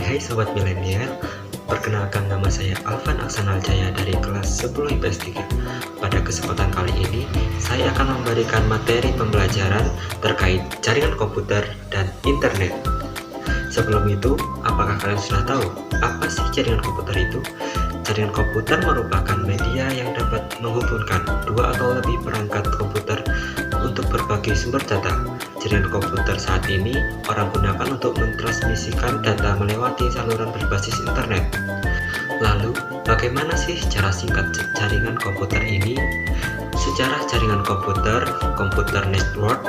Hai Sobat Milenial, perkenalkan nama saya Alvan Aksanal Jaya dari kelas 10 IPS 3. Pada kesempatan kali ini, saya akan memberikan materi pembelajaran terkait jaringan komputer dan internet. Sebelum itu, apakah kalian sudah tahu apa sih jaringan komputer itu? Jaringan komputer merupakan media yang dapat menghubungkan dua atau lebih perangkat komputer untuk berbagi sumber data. Jaringan komputer saat ini orang gunakan untuk mentransmisikan data melewati saluran berbasis internet. Lalu, bagaimana sih cara singkat jaringan komputer ini? Sejarah jaringan komputer network,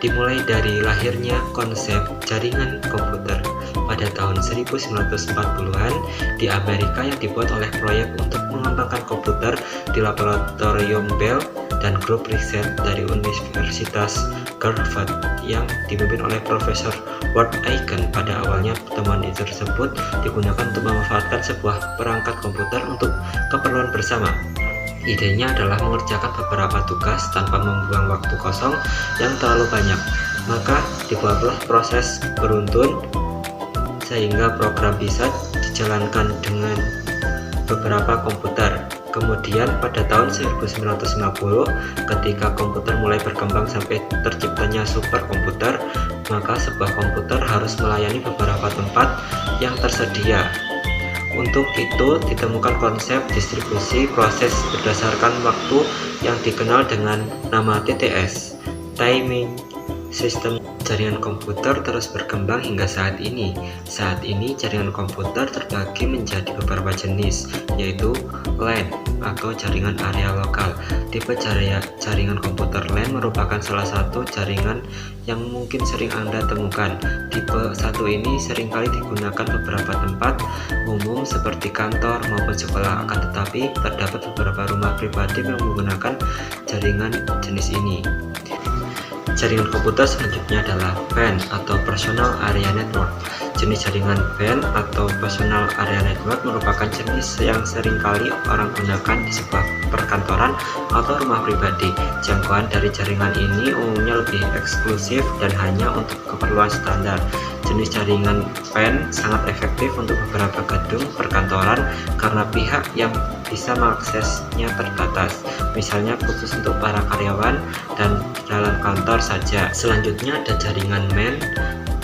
dimulai dari lahirnya konsep jaringan komputer pada tahun 1940-an di Amerika yang dibuat oleh proyek untuk mengembangkan komputer di laboratorium Bell dan grup riset dari Universitas Harvard yang dipimpin oleh Profesor Ward Aiken. Pada awalnya, pertemuan tersebut digunakan untuk memanfaatkan sebuah perangkat komputer untuk keperluan bersama. Idenya adalah mengerjakan beberapa tugas tanpa membuang waktu kosong yang terlalu banyak. Maka dibuatlah proses beruntun sehingga program bisa dijalankan dengan beberapa komputer. Kemudian pada tahun 1950, ketika komputer mulai berkembang sampai terciptanya superkomputer, maka sebuah komputer harus melayani beberapa tempat yang tersedia. Untuk itu ditemukan konsep distribusi proses berdasarkan waktu yang dikenal dengan nama TTS, Timing System. Jaringan komputer terus berkembang hingga saat ini. Saat ini jaringan komputer terbagi menjadi beberapa jenis, yaitu LAN atau jaringan area lokal. Tipe jaringan komputer LAN merupakan salah satu jaringan yang mungkin sering Anda temukan. Tipe 1 ini seringkali digunakan beberapa tempat umum seperti kantor maupun sekolah, akan tetapi terdapat beberapa rumah pribadi yang menggunakan jaringan jenis ini. Jaringan komputer selanjutnya adalah PAN atau Personal Area Network. Jenis jaringan PAN atau Personal Area Network merupakan jenis yang seringkali orang gunakan di sebuah perkantoran atau rumah pribadi. Jangkauan dari jaringan ini umumnya lebih eksklusif dan hanya untuk keperluan standar. Jenis jaringan PAN sangat efektif untuk beberapa gedung perkantoran karena pihak yang bisa mengaksesnya terbatas, misalnya khusus untuk para karyawan dan dalam kantor saja. Selanjutnya ada jaringan MAN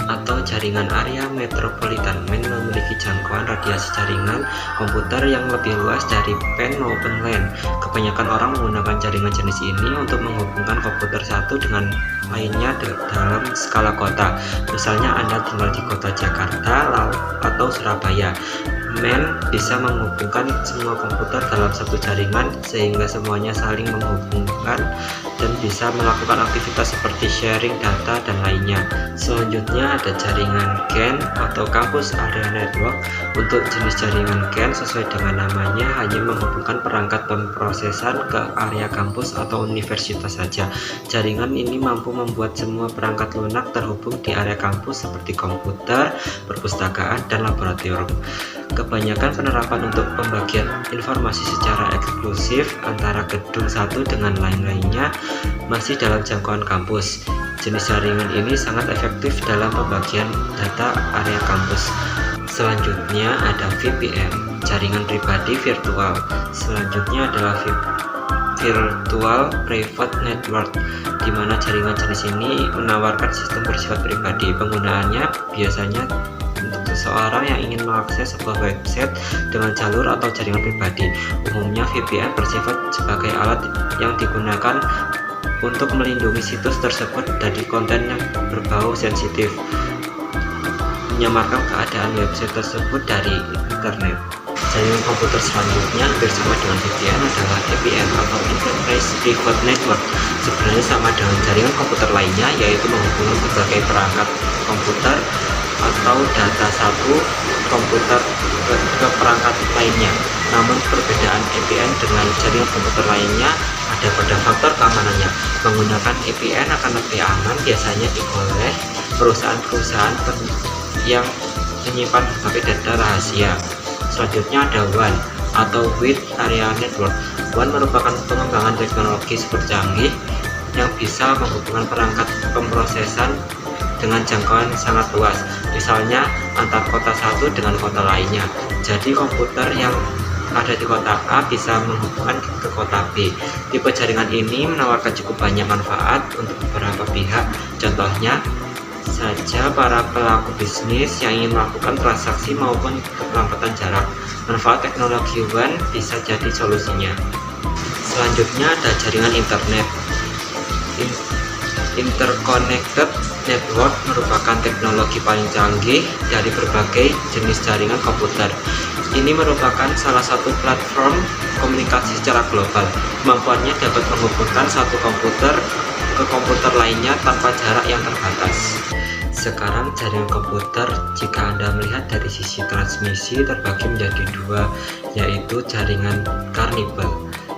atau jaringan area metropolitan. MAN memiliki jangkauan radiasi jaringan komputer yang lebih luas dari PAN maupun LAN. Kebanyakan orang menggunakan jaringan jenis ini untuk menghubungkan komputer satu dengan lainnya dalam skala kota. Misalnya Anda tinggal di kota Jakarta atau Surabaya. MAN bisa menghubungkan semua komputer dalam satu jaringan sehingga semuanya saling menghubungkan dan bisa melakukan aktivitas seperti sharing data dan lainnya. Selanjutnya ada jaringan CAN atau Campus Area Network. Untuk jenis jaringan CAN sesuai dengan namanya hanya menghubungkan perangkat pemrosesan ke area kampus atau universitas saja. Jaringan ini mampu membuat semua perangkat lunak terhubung di area kampus seperti komputer, perpustakaan, dan laboratorium. Kebanyakan penerapan untuk pembagian informasi secara eksklusif antara gedung satu dengan lain-lainnya masih dalam jangkauan kampus. Jenis jaringan ini sangat efektif dalam pembagian data area kampus. Selanjutnya ada VPN, jaringan pribadi virtual. Selanjutnya adalah Virtual Private Network, di mana jaringan jenis ini menawarkan sistem bersifat pribadi. Penggunaannya biasanya untuk seseorang yang ingin mengakses sebuah website dengan jalur atau jaringan pribadi. Umumnya VPN bersifat sebagai alat yang digunakan untuk melindungi situs tersebut dari konten yang berbau sensitif, menyamarkan keadaan website tersebut dari internet. Jaringan komputer selanjutnya hampir sama dengan VPN adalah EPN atau Enterprise Private Network. Sebenarnya sama dengan jaringan komputer lainnya, yaitu menghubungkan berbagai perangkat komputer atau data satu komputer ke perangkat lainnya. Namun perbedaan EPN dengan jaringan komputer lainnya ada pada faktor keamanannya. Menggunakan EPN akan lebih aman, biasanya oleh perusahaan-perusahaan yang menyimpan berbagai data rahasia. Selanjutnya ada WAN atau Wide Area Network. WAN merupakan pengembangan teknologi super canggih yang bisa menghubungkan perangkat pemrosesan dengan jangkauan sangat luas. Misalnya antar kota satu dengan kota lainnya. Jadi komputer yang ada di kota A bisa menghubungkan ke kota B. Tipe jaringan ini menawarkan cukup banyak manfaat untuk beberapa pihak. Contohnya saja para pelaku bisnis yang ingin melakukan transaksi maupun keberangkatan jarak. Manfaat teknologi WAN bisa jadi solusinya. Selanjutnya ada jaringan internet. Interconnected Network merupakan teknologi paling canggih dari berbagai jenis jaringan komputer. Ini merupakan salah satu platform komunikasi secara global. Kemampuannya dapat menghubungkan satu komputer ke komputer lainnya tanpa jarak yang terbatas. Sekarang jaringan komputer, jika Anda melihat dari sisi transmisi, terbagi menjadi dua, yaitu jaringan karnibel.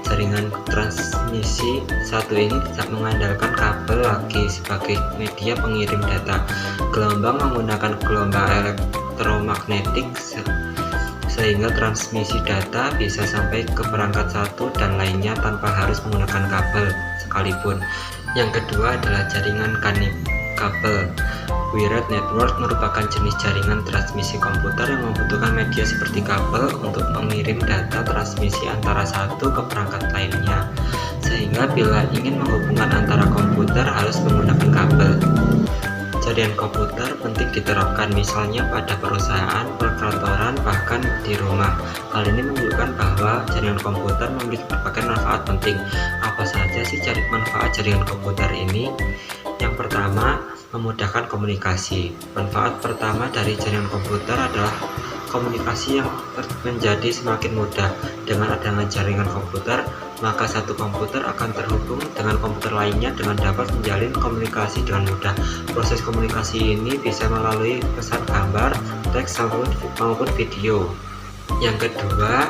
Jaringan transmisi satu ini tidak mengandalkan kabel lagi sebagai media pengirim data. Gelombang menggunakan gelombang elektromagnetik sehingga transmisi data bisa sampai ke perangkat satu dan lainnya tanpa harus menggunakan kabel sekalipun. Yang kedua adalah jaringan kabel. Wired Network merupakan jenis jaringan transmisi komputer yang membutuhkan media seperti kabel untuk mengirim data transmisi antara satu ke perangkat lainnya, sehingga bila ingin menghubungkan antara komputer harus menggunakan kabel. Jaringan komputer penting diterapkan misalnya pada perusahaan, perkantoran, bahkan di rumah. Hal ini menunjukkan bahwa jaringan komputer memiliki berbagai manfaat penting. Apa saja sih manfaat jaringan komputer ini? Yang pertama, memudahkan komunikasi. Manfaat pertama dari jaringan komputer adalah komunikasi yang menjadi semakin mudah. Dengan adanya jaringan komputer, maka satu komputer akan terhubung dengan komputer lainnya dengan dapat menjalin komunikasi dengan mudah. Proses komunikasi ini bisa melalui pesan gambar, teks, maupun video. Yang kedua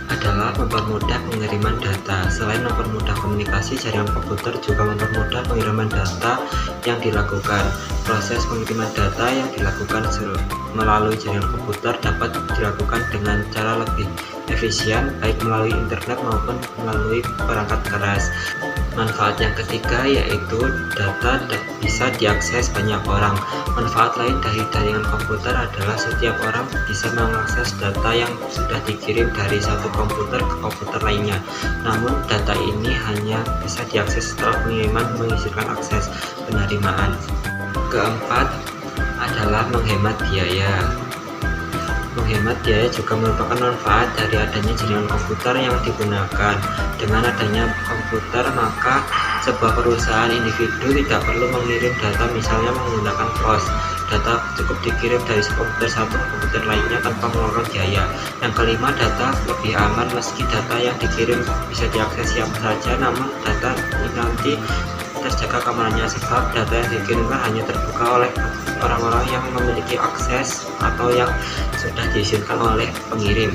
adalah mempermudah pengiriman data. Selain mempermudah komunikasi, jaringan komputer juga mempermudah pengiriman data yang dilakukan. Proses pengiriman data yang dilakukan melalui jaringan komputer dapat dilakukan dengan cara lebih efisien, baik melalui internet maupun melalui perangkat keras. Manfaat yang ketiga yaitu data bisa diakses banyak orang. Manfaat lain dari jaringan komputer adalah setiap orang bisa mengakses data yang sudah dikirim dari satu komputer ke komputer lainnya. Namun data ini hanya bisa diakses setelah pengiriman mengizinkan akses penerimaan. Keempat adalah menghemat biaya. Menghemat biaya juga merupakan manfaat dari adanya jaringan komputer yang digunakan. Dengan adanya komputer, maka sebuah perusahaan individu tidak perlu mengirim data misalnya menggunakan pos. Data cukup dikirim dari komputer satu ke komputer lainnya tanpa mengeluarkan biaya. Yang kelima, data lebih aman meski data yang dikirim bisa diakses siapa saja, namun data ini nanti terjaga keamanannya sebab data yang dikirimkan hanya terbuka oleh orang-orang yang memiliki akses atau yang sudah diizinkan oleh pengirim.